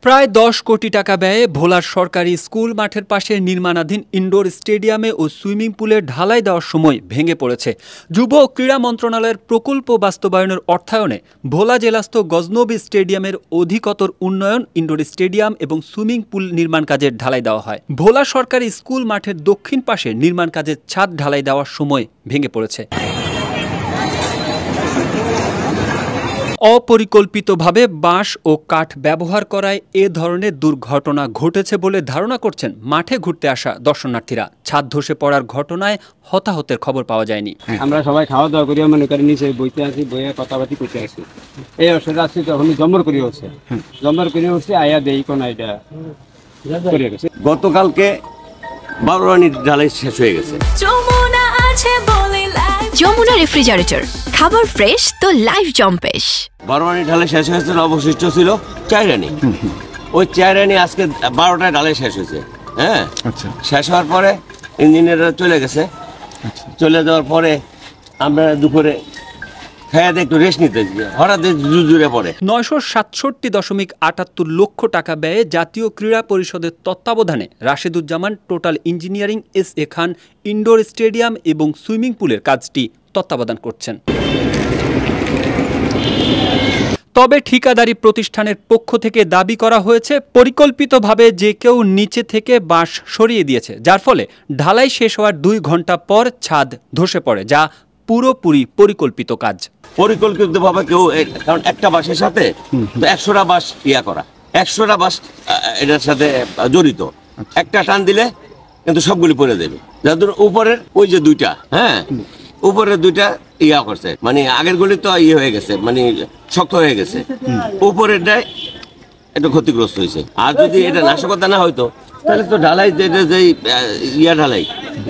প্রায় ১০ কোটি টাকা ব্যয়ে ভোলার সরকারি স্কুল মাঠের পাশে নির্মাণাধীন ইনডোর স্টেডিয়ামে ও সুইমিং পুলে ঢালাই দেওয়ার সময় ভেঙে পড়েছে। যুব ও ক্রীড়া মন্ত্রণালয়ের প্রকল্প বাস্তবায়নের অর্থায়নে ভোলা জেলাস্থ গজনবী স্টেডিয়ামের অধিকতর উন্নয়ন, ইনডোর স্টেডিয়াম এবং সুইমিং পুল নির্মাণ কাজের ঢালাই দেওয়া হয়। ভোলা সরকারি স্কুল মাঠের দক্ষিণ পাশে নির্মাণ কাজের ছাদ ঢালাই দেওয়ার সময় ভেঙে পড়েছে। অপরিকল্পিতভাবে বাঁশ ও কাঠ ব্যবহার করায় এ ধরনের দুর্ঘটনা ঘটেছে বলে ধারণা করছেন মাঠে ঘুরতে আসা দর্শনার্থীরা। ছাদ ধসে পড়ার ঘটনায় হতাহতের খবর পাওয়া যায়নি। আমরা সবাই খাওয়া দাওয়া করি, মনে করি নিচে বইতে আসি, বইয়ে কথাবার্তি করতে আসি। এই অবস্থাটা আসছি তখন জম্বর করে হচ্ছে, আয়া দেই কোন এটা করে গেছে। গতকালকে 12 রানি ঢালাই শেষ হয়ে গেছে। যমুনা রেফ্রিজারেটর, খাবার ফ্রেশ তো লাইফ জম্পেশ। 12 রানি ঢালাই শেষ হয়েছে, অবশিষ্ট ছিল 4 রানি। ওই 4 রানি আজকে 12টায় ঢালাই শেষ হয়েছে। হ্যাঁ, শেষ হওয়ার পরে ইঞ্জিনিয়াররা চলে গেছে। চলে যাওয়ার পরে আমরা দুপুরে খাইয়া একটু রেস্ট নিতে হঠাৎ জুড়ে পড়ে 967.78 লক্ষ টাকা ব্যয়ে জাতীয় ক্রীড়া পরিষদের তত্ত্বাবধানে রাশেদুজ্জামান টোটাল ইঞ্জিনিয়ারিং এস.এ. খান ইনডোর স্টেডিয়াম এবং সুইমিং পুলের কাজটি তত্ত্বাবধান করছেন। তবে ঠিকাদারি প্রতিষ্ঠানের পক্ষ থেকে দাবি করা হয়েছে পরিকল্পিতভাবে যে কেউ নিচে থেকে বাঁশ সরিয়ে দিয়েছে, যার ফলে ঢালাই শেষ হওয়ার 2 ঘন্টা পর ছাদ ধসে পড়ে, যা পুরোপুরি পরিকল্পিত কাজ। পরিকল্পিতভাবে কেউ, কারণ একটা বাঁশের সাথে 100টা বাঁশ করা, 100টা বাঁশ এটার সাথে জড়িত। একটা টান দিলে কিন্তু সবগুলি পড়ে দেবে। যাদের উপরের ওই যে 2টা, হ্যাঁ, উপরের 2টা করছে, মানে আগের গুলি তো হয়ে গেছে, মানে শক্ত হয়ে গেছে। উপরেরটাই একটু ক্ষতিগ্রস্ত হয়েছে। আর যদি এটা নাশকতা না হয়তো তাহলে তো ঢালাই যে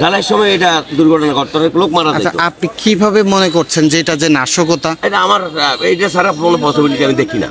ঢালাই সময় এটা দুর্ঘটনা ঘটতো, লোক মারা যেত। আপনি কিভাবে মনে করছেন যে এটা যে নাশকতা? এটা আমার এইটা ছাড়া কোনো পসিবিলিটি আমি দেখি না।